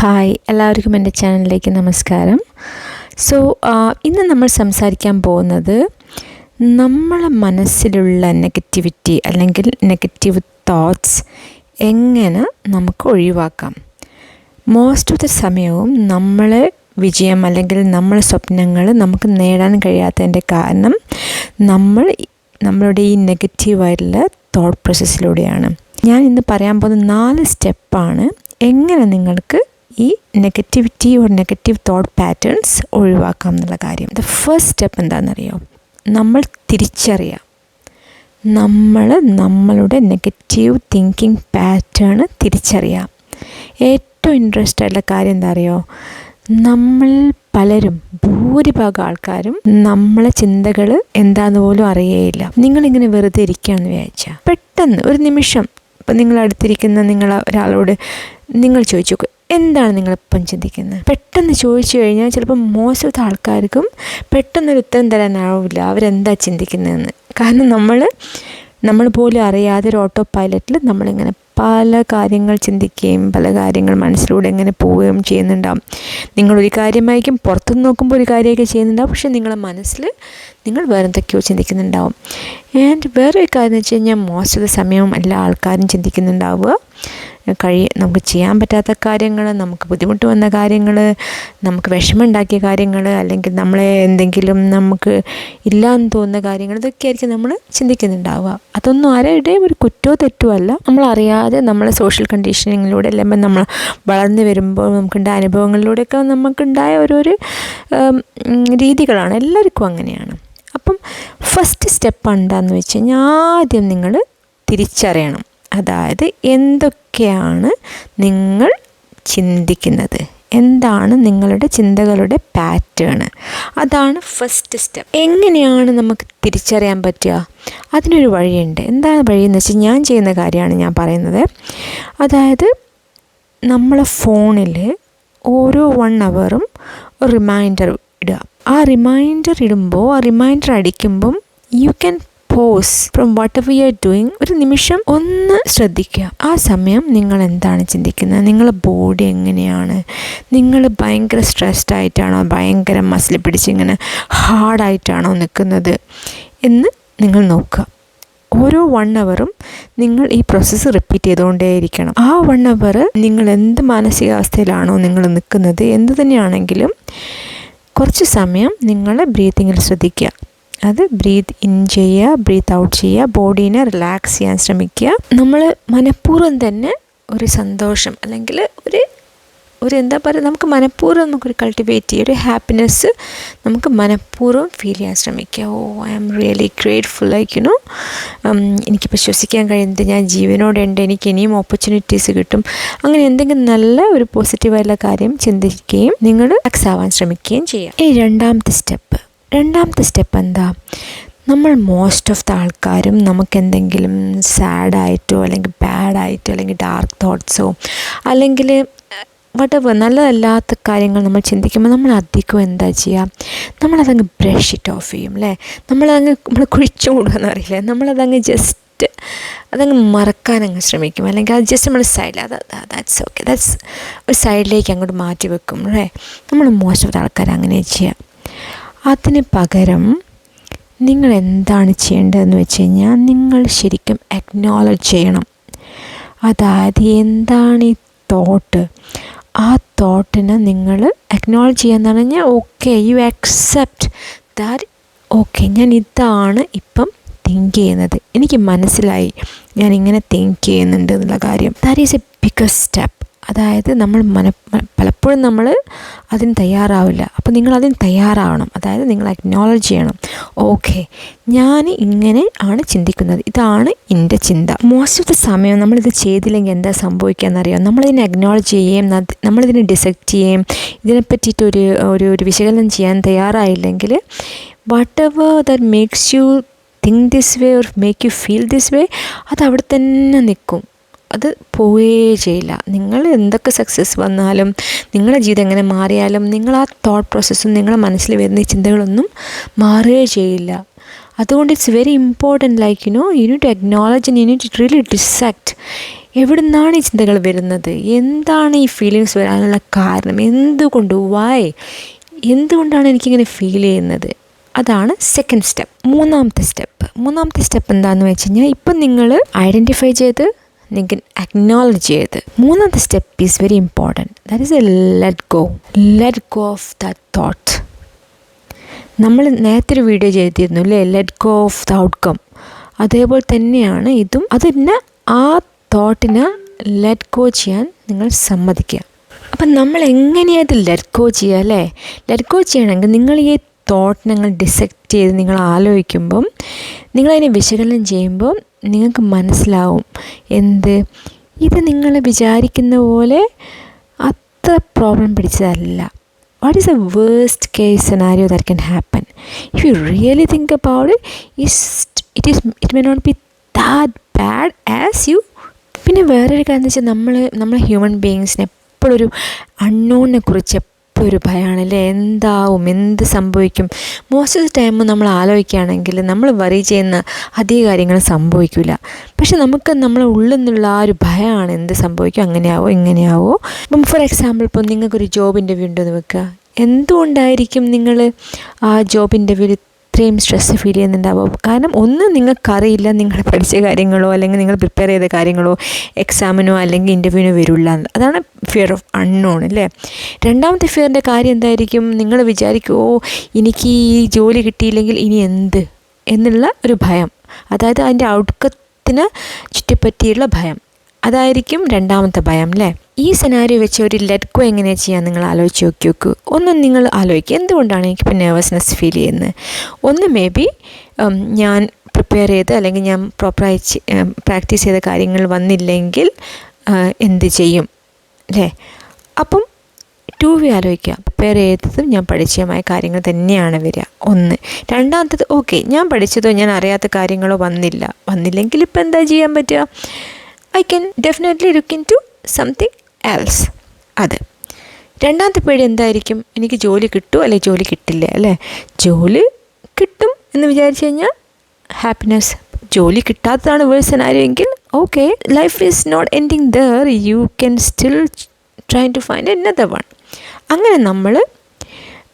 Hi, എല്ലാവർക്കും എൻ്റെ ചാനലിലേക്ക് നമസ്കാരം. ഇന്ന് നമ്മൾ സംസാരിക്കാൻ പോകുന്നത് നമ്മളെ മനസ്സിലുള്ള നെഗറ്റിവിറ്റി അല്ലെങ്കിൽ നെഗറ്റീവ് തോട്ട്സ് എങ്ങനെ നമുക്ക് ഒഴിവാക്കാം. മോസ്റ്റ് ഓഫ് ദ സമയവും നമ്മളെ വിജയം അല്ലെങ്കിൽ നമ്മളെ സ്വപ്നങ്ങൾ നമുക്ക് നേടാൻ കഴിയാത്തതിൻ്റെ കാരണം നമ്മളുടെ ഈ നെഗറ്റീവായിട്ടുള്ള തോട്ട് പ്രോസസ്സിലൂടെയാണ്. ഞാൻ ഇന്ന് പറയാൻ പോകുന്ന 4 സ്റ്റെപ്പാണ് എങ്ങനെ നിങ്ങൾക്ക് ഈ negativity or negative thought patterns ഒഴിവാക്കാം എന്നുള്ള കാര്യം. ദ ഫസ്റ്റ് സ്റ്റെപ്പ് എന്താണെന്നറിയോ? നമ്മൾ തിരിച്ചറിയാം. നമ്മളുടെ നെഗറ്റീവ് തിങ്കിങ് പാറ്റേൺ തിരിച്ചറിയാം. ഏറ്റവും ഇൻട്രസ്റ്റ് ആയിട്ടുള്ള കാര്യം എന്താ അറിയോ? നമ്മൾ പലരും ഭൂരിഭാഗം ആൾക്കാരും നമ്മളെ ചിന്തകൾ എന്താന്ന് പോലും അറിയേയില്ല. നിങ്ങളിങ്ങനെ വെറുതെ ഇരിക്കുകയാണെന്ന് വിചാരിച്ചാൽ പെട്ടെന്ന് ഒരു നിമിഷം ഇപ്പം നിങ്ങളടുത്തിരിക്കുന്ന ഒരാളോട് നിങ്ങൾ ചോദിച്ചു നോക്കുക, എന്താണ് നിങ്ങളിപ്പം ചിന്തിക്കുന്നത്? പെട്ടെന്ന് ചോദിച്ചു കഴിഞ്ഞാൽ ചിലപ്പോൾ മോസ്റ്റ് ഓഫ് ആൾക്കാർക്കും പെട്ടെന്നൊരു ഉത്തരം തരാനാവില്ല അവരെന്താ ചിന്തിക്കുന്നതെന്ന്. കാരണം നമ്മൾ പോലും അറിയാതെ ഒരു ഓട്ടോ പൈലറ്റിൽ നമ്മളിങ്ങനെ പല കാര്യങ്ങൾ ചിന്തിക്കുകയും പല കാര്യങ്ങൾ മനസ്സിലൂടെ ഇങ്ങനെ പോവുകയും ചെയ്യുന്നുണ്ടാവും. നിങ്ങളൊരു കാര്യമായിരിക്കും പുറത്തുനിന്ന് നോക്കുമ്പോൾ ഒരു കാര്യമൊക്കെ ചെയ്യുന്നുണ്ടാവും, പക്ഷേ നിങ്ങളുടെ മനസ്സിൽ നിങ്ങൾ വേറെ എന്തൊക്കെയോ ചിന്തിക്കുന്നുണ്ടാവും. ആൻഡ് വേറൊരു കാര്യം എന്ന് വെച്ച് കഴിഞ്ഞാൽ മോസ്റ്റ് ഓഫ് ദ സമയം എല്ലാ ആൾക്കാരും ചിന്തിക്കുന്നുണ്ടാവുക നമുക്ക് ചെയ്യാൻ പറ്റാത്ത കാര്യങ്ങൾ, നമുക്ക് ബുദ്ധിമുട്ട് വന്ന കാര്യങ്ങൾ, നമുക്ക് വിഷമമുണ്ടാക്കിയ കാര്യങ്ങൾ, അല്ലെങ്കിൽ നമ്മളെ എന്തെങ്കിലും നമുക്ക് ഇല്ലയെന്ന് തോന്നുന്ന കാര്യങ്ങൾ, ഇതൊക്കെ ആയിരിക്കും നമ്മൾ ചിന്തിക്കുന്നുണ്ടാവുക. അതൊന്നും ആരുടെയും ഒരു കുറ്റോ തെറ്റോ അല്ല. നമ്മളറിയാതെ നമ്മളെ സോഷ്യൽ കണ്ടീഷനിങ്ങിലൂടെ അല്ലെങ്കിൽ നമ്മൾ വളർന്നു വരുമ്പോൾ നമുക്കുണ്ടായ അനുഭവങ്ങളിലൂടെയൊക്കെ നമുക്കുണ്ടായ ഓരോരോ രീതികളാണ്. എല്ലാവർക്കും അങ്ങനെയാണ്. അപ്പം ഫസ്റ്റ് സ്റ്റെപ്പ് എന്താണെന്ന് വെച്ച് കഴിഞ്ഞാൽ ആദ്യം നിങ്ങൾ തിരിച്ചറിയണം. അതായത് എന്തൊക്കെയാണ് നിങ്ങൾ ചിന്തിക്കുന്നത്, എന്താണ് നിങ്ങളുടെ ചിന്തകളുടെ പാറ്റേൺ, അതാണ് ഫസ്റ്റ് സ്റ്റെപ്പ്. എങ്ങനെയാണ് നമുക്ക് തിരിച്ചറിയാൻ പറ്റുക? അതിനൊരു വഴിയുണ്ട്. എന്താണ് വഴിയെന്ന് വെച്ചാൽ ഞാൻ ചെയ്യുന്ന കാര്യമാണ് ഞാൻ പറയുന്നത്. അതായത് നമ്മളെ ഫോണിൽ ഓരോ 1 ഹവറും ഒരു റിമൈൻഡർ ഇടുക. ആ റിമൈൻഡർ ഇടുമ്പോൾ, ആ റിമൈൻഡർ അടിക്കുമ്പം you can pause from whatever you are doing. ഒരു നിമിഷം ഒന്ന് ശ്രദ്ധിക്കുക. ആ സമയം നിങ്ങൾ എന്താണ് ചിന്തിക്കുന്നത്? നിങ്ങളുടെ ബോഡി എങ്ങനെയാണ്? നിങ്ങൾ ഭയങ്കര സ്ട്രെസ്ഡ് ആയിട്ടാണോ, ഭയങ്കര മസിൽ പിടിച്ചിങ്ങനെ ഹാർഡായിട്ടാണോ നിൽക്കുന്നത് എന്ന് നിങ്ങൾ നോക്കുക. ഓരോ 1 ഹവറും നിങ്ങൾ ഈ പ്രോസസ്സ് റിപ്പീറ്റ് ചെയ്തുകൊണ്ടേയിരിക്കണം. ആ 1 ഹവർ നിങ്ങൾ എന്ത് മാനസികാവസ്ഥയിലാണോ നിങ്ങൾ നിൽക്കുന്നത്, എന്ത് തന്നെയാണെങ്കിലും കുറച്ച് സമയം നിങ്ങൾ ബ്രീത്തിങ്ങിൽ ശ്രദ്ധിക്കുക. അത് ബ്രീത്ത് ഇൻ ചെയ്യുക, ബ്രീത്ത് ഔട്ട് ചെയ്യുക, ബോഡീനെ റിലാക്സ് ചെയ്യാൻ ശ്രമിക്കുക. നമ്മൾ മനഃപൂർവ്വം തന്നെ ഒരു സന്തോഷം അല്ലെങ്കിൽ ഒരു എന്താ പറയുക, നമുക്ക് മനഃപൂർവ്വം നമുക്കൊരു കൾട്ടിവേറ്റ് ചെയ്യുക, ഒരു ഹാപ്പിനെസ് നമുക്ക് മനഃപൂർവ്വം ഫീൽ ചെയ്യാൻ ശ്രമിക്കുക. ഐ ആം റിയലി ഗ്രേറ്റ്ഫുൾ, എനിക്കിപ്പോൾ ശ്വസിക്കാൻ കഴിയുന്നത്, ഞാൻ ജീവനോടുണ്ട്, എനിക്ക് ഇനിയും ഓപ്പർച്യൂണിറ്റീസ് കിട്ടും. അങ്ങനെ എന്തെങ്കിലും നല്ല ഒരു പോസിറ്റീവായിട്ടുള്ള കാര്യം ചിന്തിക്കുകയും നിങ്ങൾ റിലാക്സ് ആവാൻ ശ്രമിക്കുകയും ചെയ്യുക. ഈ രണ്ടാമത്തെ സ്റ്റെപ്പ് എന്താ? നമ്മൾ മോസ്റ്റ് ഓഫ് ദ ആൾക്കാരും നമുക്കെന്തെങ്കിലും സാഡായിട്ടോ അല്ലെങ്കിൽ ബാഡായിട്ടോ അല്ലെങ്കിൽ ഡാർക്ക് തോട്ട്സോ അല്ലെങ്കിൽ വട്ടവർ നല്ലതല്ലാത്ത കാര്യങ്ങൾ നമ്മൾ ചിന്തിക്കുമ്പോൾ നമ്മൾ അധികം എന്താ ചെയ്യുക? നമ്മളതങ്ങ് ബ്രഷ് ഇറ്റ് ഓഫ് ചെയ്യും അല്ലേ? നമ്മൾ കുഴിച്ചു കൂടുകയെന്ന് അറിയില്ലേ? അതങ്ങ് മറക്കാനങ്ങ് ശ്രമിക്കും. അല്ലെങ്കിൽ അത് ജസ്റ്റ് നമ്മൾ സൈഡിൽ ദാറ്റ്സ് ഓക്കെ, ദാറ്റ്സ് ഒരു സൈഡിലേക്ക് അങ്ങോട്ട് മാറ്റി വെക്കും അല്ലേ? നമ്മൾ മോസ്റ്റ് ഓഫ് ദ ആൾക്കാർ അങ്ങനെ ചെയ്യുക. അതിന് പകരം നിങ്ങൾ എന്താണ് ചെയ്യേണ്ടതെന്ന് വെച്ച് കഴിഞ്ഞാൽ നിങ്ങൾ ശരിക്കും അക്നോളജ് ചെയ്യണം. അതായത് എന്താണ് ഈ തോട്ട്, ആ തോട്ടിനെ നിങ്ങൾ അക്നോളജ് ചെയ്യാന്ന് പറഞ്ഞാൽ okay, U accept that. Okay, ഞാൻ ഇതാണ് ഇപ്പം തിങ്ക് ചെയ്യുന്നത്, എനിക്ക് മനസ്സിലായി ഞാൻ ഇങ്ങനെ തിങ്ക് ചെയ്യുന്നുണ്ട് എന്നുള്ള കാര്യം. That is A biggest step. അതായത് പലപ്പോഴും നമ്മൾ അതിന് തയ്യാറാവില്ല. അപ്പോൾ നിങ്ങളതിന് തയ്യാറാവണം. അതായത് നിങ്ങൾ അക്നോളജ് ചെയ്യണം. ഓക്കെ, ഞാൻ ഇങ്ങനെ ആണ് ചിന്തിക്കുന്നത്, ഇതാണ് എൻ്റെ ചിന്ത. മോസ്റ്റ് ഓഫ് ദ സമയം നമ്മളിത് ചെയ്തില്ലെങ്കിൽ എന്താ സംഭവിക്കുകയെന്നറിയാം? നമ്മളിതിനെ അക്നോളജ് ചെയ്യുകയും നമ്മളിതിനെ ഡിസെക്റ്റ് ചെയ്യുകയും ഇതിനെ പറ്റിയിട്ട് ഒരു വിശകലനം ചെയ്യാൻ തയ്യാറായില്ലെങ്കിൽ whatever that makes you think this way or make you feel this way, അത് അവിടെ തന്നെ നിൽക്കും. അത് പോവുകയേ ചെയ്യില്ല. നിങ്ങൾ എന്തൊക്കെ സക്സസ് വന്നാലും നിങ്ങളുടെ ജീവിതം എങ്ങനെ മാറിയാലും നിങ്ങൾ ആ തോട്ട് പ്രോസസ്സും നിങ്ങളുടെ മനസ്സിൽ വരുന്ന ചിന്തകളൊന്നും മാറുകയേ ചെയ്യില്ല. അതുകൊണ്ട് it's very important, you need to acknowledge and you need to really dissect എവിടെ നിന്നാണ് ഈ ചിന്തകൾ വരുന്നത്, എന്താണ് ഈ ഫീലിങ്സ് വരാനുള്ള കാരണം, എന്തുകൊണ്ടാണ് എനിക്കിങ്ങനെ ഫീൽ ചെയ്യുന്നത്. അതാണ് സെക്കൻഡ് സ്റ്റെപ്പ്. മൂന്നാമത്തെ സ്റ്റെപ്പ് എന്താണെന്ന് വെച്ച് കഴിഞ്ഞാൽ, ഇപ്പം നിങ്ങൾ ഐഡൻറ്റിഫൈ ചെയ്ത് നിങ്ങൾ അക്നോളജ് ചെയ്ത്, മൂന്നാമത്തെ step is very important. That is A let go of that thought. നമ്മൾ നേരത്തെ ഒരു വീഡിയോ ചെയ്തിരുന്നു അല്ലേ, let go of the outcome. അതേപോലെ തന്നെയാണ് ഇതും. അതിന് ആ തോട്ടിനെ ലെറ്റ് ഗോ ചെയ്യാൻ നിങ്ങൾ സമ്മതിക്കുക. അപ്പം നമ്മൾ എങ്ങനെയാണ് ഇത് ലെറ്റ് ഗോ ചെയ്യുക അല്ലേ? ലെറ്റ് ഗോ ചെയ്യണമെങ്കിൽ നിങ്ങൾ ഈ തോട്ട് നിങ്ങൾ ഡിസെക്റ്റ് ചെയ്ത് നിങ്ങൾ ആലോചിക്കുമ്പം, നിങ്ങളതിനെ വിശകലനം ചെയ്യുമ്പോൾ നിങ്ങൾക്ക് മനസ്സിലാവും ഇത് നിങ്ങൾ വിചാരിക്കുന്ന പോലെ അത്ര problem പിടിച്ചതല്ല. What is the worst case scenario that can happen? If you really think about it, it may not be that bad as you. പിന്നെ വേറൊരു കാര്യം എന്ന് വെച്ചാൽ, നമ്മൾ ഹ്യൂമൻ ബീയിങ്സിന് എപ്പോഴും ഒരു അൺനോണിനെ കുറിച്ച് എപ്പോഴും ഒരു ഭയമാണല്ലേ. എന്ത് സംഭവിക്കും. മോസ്റ്റ് ഓഫ് ദി ടൈം നമ്മൾ ആലോചിക്കുകയാണെങ്കിൽ നമ്മൾ വറി ചെയ്യുന്ന അധിക കാര്യങ്ങൾ സംഭവിക്കില്ല. പക്ഷെ നമുക്ക് നമ്മളെ ഉള്ളിൽ നിന്നുള്ള ആ ഒരു ഭയമാണ്, എന്ത് സംഭവിക്കും, അങ്ങനെയാവോ ഇങ്ങനെയാവോ. ഇപ്പം ഫോർ എക്സാമ്പിൾ, ഇപ്പം നിങ്ങൾക്കൊരു ജോബ് ഇൻ്റർവ്യൂ ഉണ്ടെന്ന് വെക്കുക. എന്തുകൊണ്ടായിരിക്കും നിങ്ങൾ ആ ജോബ് ഇൻ്റർവ്യൂവിൽ ഇത്രയും സ്ട്രെസ്സ് ഫീൽ ചെയ്യുന്നുണ്ടാവും? കാരണം ഒന്ന്, നിങ്ങൾക്കറിയില്ല നിങ്ങൾ പഠിച്ച കാര്യങ്ങളോ അല്ലെങ്കിൽ നിങ്ങൾ പ്രിപ്പയർ ചെയ്ത കാര്യങ്ങളോ എക്സാമിനോ അല്ലെങ്കിൽ ഇൻ്റർവ്യൂവിനോ വരില്ല. അതാണ് ഫിയർ ഓഫ് അൺനോൺ അല്ലേ. രണ്ടാമത്തെ ഫിയറിൻ്റെ കാര്യം എന്തായിരിക്കും? നിങ്ങൾ വിചാരിക്കും, എനിക്ക് ഈ ജോലി കിട്ടിയില്ലെങ്കിൽ ഇനി എന്നുള്ള ഒരു ഭയം. അതായത് അതിൻ്റെ ഔട്ട്കത്തിന് ചുറ്റിപ്പറ്റിയുള്ള ഭയം. അതായിരിക്കും രണ്ടാമത്തെ ഭയം അല്ലേ. ഈ സെനാരിയോ വെച്ച് ഒരു ലെറ്റ് ഗോ എങ്ങനെയാണ് ചെയ്യാൻ നിങ്ങൾ ആലോചിച്ച് നോക്കൂ. ഒന്ന് നിങ്ങൾ ആലോചിക്കുക, എന്തുകൊണ്ടാണ് എനിക്കിപ്പോൾ നെർവസ്നെസ് ഫീൽ ചെയ്യുന്നത്. ഒന്ന് മേ ബി ഞാൻ പ്രിപ്പയർ ചെയ്ത് അല്ലെങ്കിൽ ഞാൻ പ്രോപ്പറായി പ്രാക്ടീസ് ചെയ്ത കാര്യങ്ങൾ വന്നില്ലെങ്കിൽ എന്ത് ചെയ്യും അല്ലേ. അപ്പം 2 ആലോചിക്കുക. പ്രിപ്പയർ ചെയ്തതും ഞാൻ പഠിച്ചതുമായ കാര്യങ്ങൾ തന്നെയാണ് വരിക. ഒന്ന്. രണ്ടാമത്തത്, ഓക്കെ, ഞാൻ പഠിച്ചതോ ഞാൻ അറിയാത്ത കാര്യങ്ങളോ വന്നില്ലെങ്കിൽ ഇപ്പം എന്താ ചെയ്യാൻ പറ്റുക? I can definitely look into something else. അത്. രണ്ടാമത്തെ പേടി എന്തായിരിക്കും? എനിക്ക് ജോലി കിട്ടുമോ അല്ലെങ്കിൽ ജോലി കിട്ടില്ല അല്ലേ. ജോലി കിട്ടും എന്ന് വിചാരിച്ചു കഴിഞ്ഞാൽ ഹാപ്പിനെസ്. ജോലി കിട്ടാത്തതാണ് വേഴ്സ് സെനാരിയോ എങ്കിൽ okay, life is not ending there, you can still try to find another one. അങ്ങനെ നമ്മൾ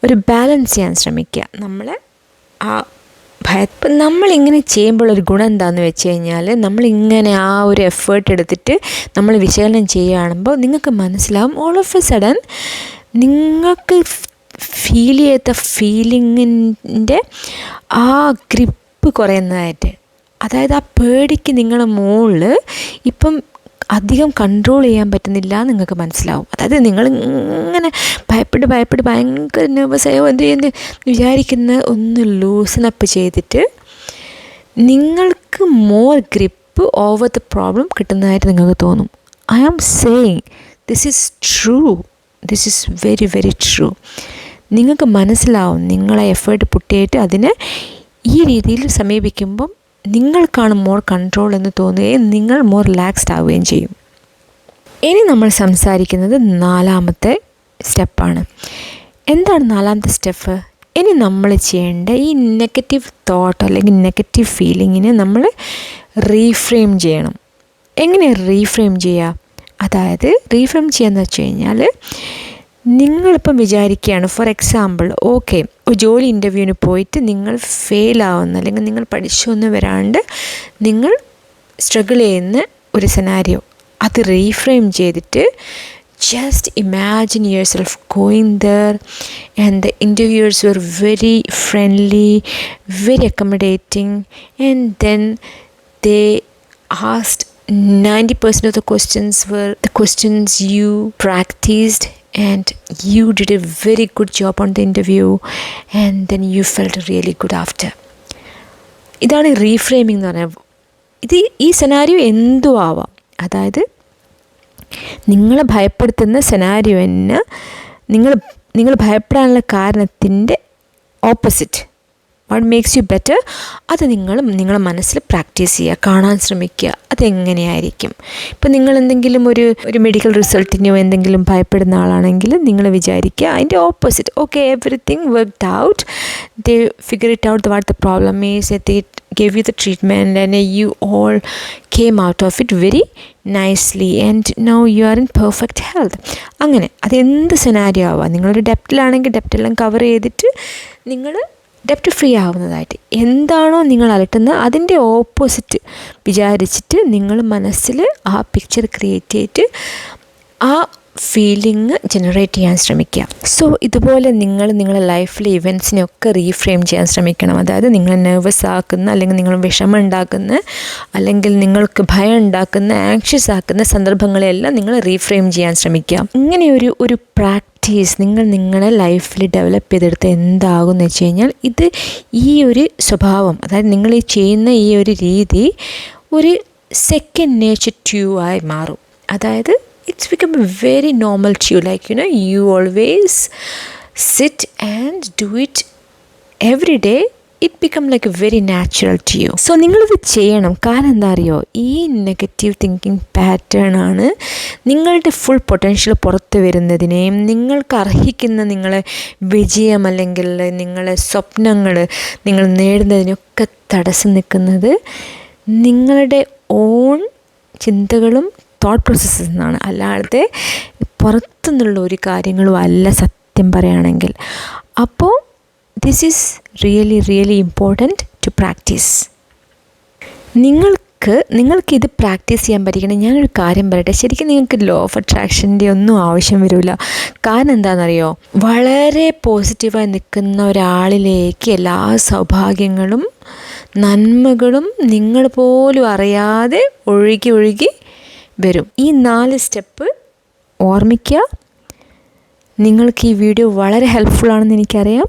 ഒരു ബാലൻസ് ചെയ്യാൻ ശ്രമിക്കുക. നമ്മളെ ആ ഇപ്പം നമ്മളിങ്ങനെ ചെയ്യുമ്പോഴൊരു ഗുണം എന്താണെന്ന് വെച്ച് കഴിഞ്ഞാൽ, നമ്മളിങ്ങനെ ആ ഒരു എഫേർട്ട് എടുത്തിട്ട് നമ്മൾ വിശകലനം ചെയ്യുകയാകുമ്പോൾ നിങ്ങൾക്ക് മനസ്സിലാവും, ഓൾ ഓഫ് എ സഡൻ നിങ്ങൾക്ക് ഫീൽ ചെയ്ത ഫീലിങ്ങിൻ്റെ ആ ഗ്രിപ്പ് കുറയുന്നതായിട്ട്. അതായത് ആ പേടിക്ക് നിങ്ങളുടെ മുകളിൽ ഇപ്പം അധികം കൺട്രോൾ ചെയ്യാൻ പറ്റുന്നില്ല നിങ്ങൾക്ക് മനസ്സിലാവും. അതായത് നിങ്ങൾ ഇങ്ങനെ ഭയപ്പെട്ട് ഭയങ്കര നെർവസായോ എന്ത് വിചാരിക്കുന്ന ഒന്ന് ലൂസണപ്പ് ചെയ്തിട്ട് നിങ്ങൾക്ക് more grip over the problem കിട്ടുന്നതായിട്ട് നിങ്ങൾക്ക് തോന്നും. I am saying this is true, this is very very true. നിങ്ങൾക്ക് മനസ്സിലാവും, നിങ്ങളെ എഫേർട്ട് പുട്ടിയിട്ട് അതിനെ ഈ രീതിയിൽ സമീപിക്കുമ്പം നിങ്ങൾക്കാണ് മോർ കൺട്രോൾ എന്ന് തോന്നുകയും നിങ്ങൾ മോർ റിലാക്സ്ഡ് ആവുകയും ചെയ്യും. ഇനി നമ്മൾ സംസാരിക്കുന്നത് 4ാമത്തെ സ്റ്റെപ്പാണ്. എന്താണ് 4ാമത്തെ സ്റ്റെപ്പ്? ഇനി നമ്മൾ ചെയ്യേണ്ട ഈ നെഗറ്റീവ് തോട്ട് അല്ലെങ്കിൽ നെഗറ്റീവ് ഫീലിങ്ങിനെ നമ്മൾ റീഫ്രെയിം ചെയ്യണം. എങ്ങനെ റീഫ്രെയിം ചെയ്യുക? അതായത് റീഫ്രെയിം ചെയ്യാന്ന് വെച്ച് കഴിഞ്ഞാൽ, നിങ്ങളിപ്പം വിചാരിക്കുകയാണ്, ഫോർ എക്സാമ്പിൾ, ഓക്കെ, ഒരു ജോലി ഇൻ്റർവ്യൂവിന് പോയിട്ട് നിങ്ങൾ ഫെയിലാവുന്ന അല്ലെങ്കിൽ നിങ്ങൾ പഠിച്ചൊന്നും വരാണ്ട് നിങ്ങൾ സ്ട്രഗിൾ ചെയ്യുന്ന ഒരു സെനാരിയോ, അത് റീഫ്രെയിം ചെയ്തിട്ട് just imagine yourself going there and the interviewers were very friendly, very accommodating, and then they asked 90% of the questions were the questions you practiced and you did a very good job on the interview and then you felt really good after. ഇതാണ് reframing എന്ന് പറഞ്ഞാൽ. ഈ scenario എന്തും ആവാം. അതായത് നിങ്ങളെ ഭയപ്പെടുത്തുന്ന സെനാരിയോന് നിങ്ങൾ ഭയപ്പെടാനുള്ള കാരണത്തിൻ്റെ opposite what makes you better, അത് നിങ്ങളെ മനസ്സിൽ പ്രാക്ടീസ് ചെയ്യുക, കാണാൻ ശ്രമിക്കുക അതെങ്ങനെയായിരിക്കും. ഇപ്പം നിങ്ങൾ എന്തെങ്കിലും ഒരു മെഡിക്കൽ റിസൾട്ടിനോ എന്തെങ്കിലും ഭയപ്പെടുന്ന ആളാണെങ്കിൽ നിങ്ങൾ വിചാരിക്കുക അതിൻ്റെ opposite. Okay, everything worked out, they figure it out what the problem is, they gave you the treatment and you all came out of it very nicely and now you are in perfect health. അങ്ങനെ അതെന്ത് scenario ആവാം. നിങ്ങളൊരു ഡെപ്റ്റിലാണെങ്കിൽ ഡെപ്റ്റെല്ലാം cover ചെയ്തിട്ട് നിങ്ങൾ ഡെപ്റ്റ് free ആവുന്നതായിട്ട് എന്താണോ നിങ്ങൾ അലട്ടുന്നത് അതിൻ്റെ opposite വിചാരിച്ചിട്ട് നിങ്ങൾ മനസ്സിൽ ആ പിക്ചർ ക്രിയേറ്റ് ചെയ്തിട്ട് ആ ഫീലിംഗ് ജനറേറ്റ് ചെയ്യാൻ ശ്രമിക്കുക. സോ ഇതുപോലെ നിങ്ങളുടെ ലൈഫിലെ ഇവൻറ്റ്സിനെയൊക്കെ റീഫ്രെയിം ചെയ്യാൻ ശ്രമിക്കണം. അതായത് നിങ്ങളെ നെർവസ് ആക്കുന്ന, അല്ലെങ്കിൽ നിങ്ങൾ വിഷമം ഉണ്ടാക്കുന്ന, അല്ലെങ്കിൽ നിങ്ങൾക്ക് ഭയം ഉണ്ടാക്കുന്ന, ആങ്ഷ്യസ് ആക്കുന്ന സന്ദർഭങ്ങളെല്ലാം നിങ്ങൾ റീഫ്രെയിം ചെയ്യാൻ ശ്രമിക്കുക. ഇങ്ങനെ ഒരു പ്രാക്ടീസ് നിങ്ങളെ ലൈഫിൽ ഡെവലപ്പ് ചെയ്തെടുത്ത് എന്താകുമെന്ന് വെച്ച് കഴിഞ്ഞാൽ ഈ ഒരു സ്വഭാവം, അതായത് നിങ്ങൾ ഈ ചെയ്യുന്ന ഈ ഒരു രീതി ഒരു സെക്കൻഡ് നേച്ചർ ടു ആയി മാറും. അതായത് it's become very normal to you, like you always sit and do it every day. It become like a very natural to you. So നിങ്ങളിത് ചെയ്യണം. കാരണം എന്താ അറിയോ, ഈ നെഗറ്റീവ് തിങ്കിങ് പാറ്റേൺ ആണ് നിങ്ങളുടെ ഫുൾ പൊട്ടൻഷ്യൽ പുറത്ത് വരുന്നതിനെയും നിങ്ങൾക്ക് അർഹിക്കുന്ന നിങ്ങളെ വിജയം അല്ലെങ്കിൽ നിങ്ങളെ സ്വപ്നങ്ങൾ നിങ്ങൾ നേടുന്നതിനൊക്കെ തടസ്സം നിൽക്കുന്നത് നിങ്ങളുടെ ഓൺ ചിന്തകളും തോട്ട് പ്രോസസ്സസ് എന്നാണ്, അല്ലാതെ പുറത്തുനിന്നുള്ള ഒരു കാര്യങ്ങളും അല്ല സത്യം പറയുകയാണെങ്കിൽ. അപ്പോൾ this is really important to practice. നിങ്ങൾക്കിത് പ്രാക്ടീസ് ചെയ്യാൻ പറ്റിക്കണം. ഞാനൊരു കാര്യം പറയട്ടെ, ശരിക്കും നിങ്ങൾക്ക് ലോ ഓഫ് അട്രാക്ഷൻ്റെ ഒന്നും ആവശ്യം വരില്ല. കാരണം എന്താണെന്നറിയോ, വളരെ പോസിറ്റീവായി നിൽക്കുന്ന ഒരാളിലേക്ക് എല്ലാ സൗഭാഗ്യങ്ങളും നന്മകളും നിങ്ങൾ പോലും അറിയാതെ ഒഴുകി വരും. ഈ 4 സ്റ്റെപ്പ് ഓർമ്മിക്കുക. നിങ്ങൾക്ക് ഈ വീഡിയോ വളരെ ഹെൽപ്ഫുള്ളാണെന്ന് എനിക്കറിയാം.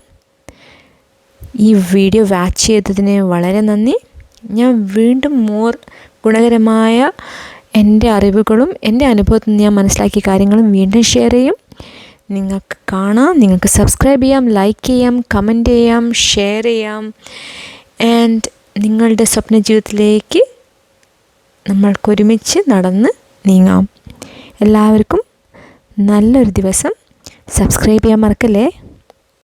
ഈ വീഡിയോ വാച്ച് ചെയ്തതിന് വളരെ നന്ദി. ഞാൻ വീണ്ടും ഗുണകരമായ എൻ്റെ അറിവുകളും എൻ്റെ അനുഭവത്തിൽ നിന്ന് ഞാൻ മനസ്സിലാക്കിയ കാര്യങ്ങളും വീണ്ടും ഷെയർ ചെയ്യും. നിങ്ങൾക്ക് കാണാം, നിങ്ങൾക്ക് സബ്സ്ക്രൈബ് ചെയ്യാം, ലൈക്ക് ചെയ്യാം, കമൻറ്റ് ചെയ്യാം, ഷെയർ ചെയ്യാം. ആൻഡ് നിങ്ങളുടെ സ്വപ്ന ജീവിതത്തിലേക്ക് നമ്മൾക്കൊരുമിച്ച് നടന്ന് നീങ്ങാം. എല്ലാവർക്കും നല്ലൊരു ദിവസം. സബ്സ്ക്രൈബ് ചെയ്യാൻ മറക്കല്ലേ.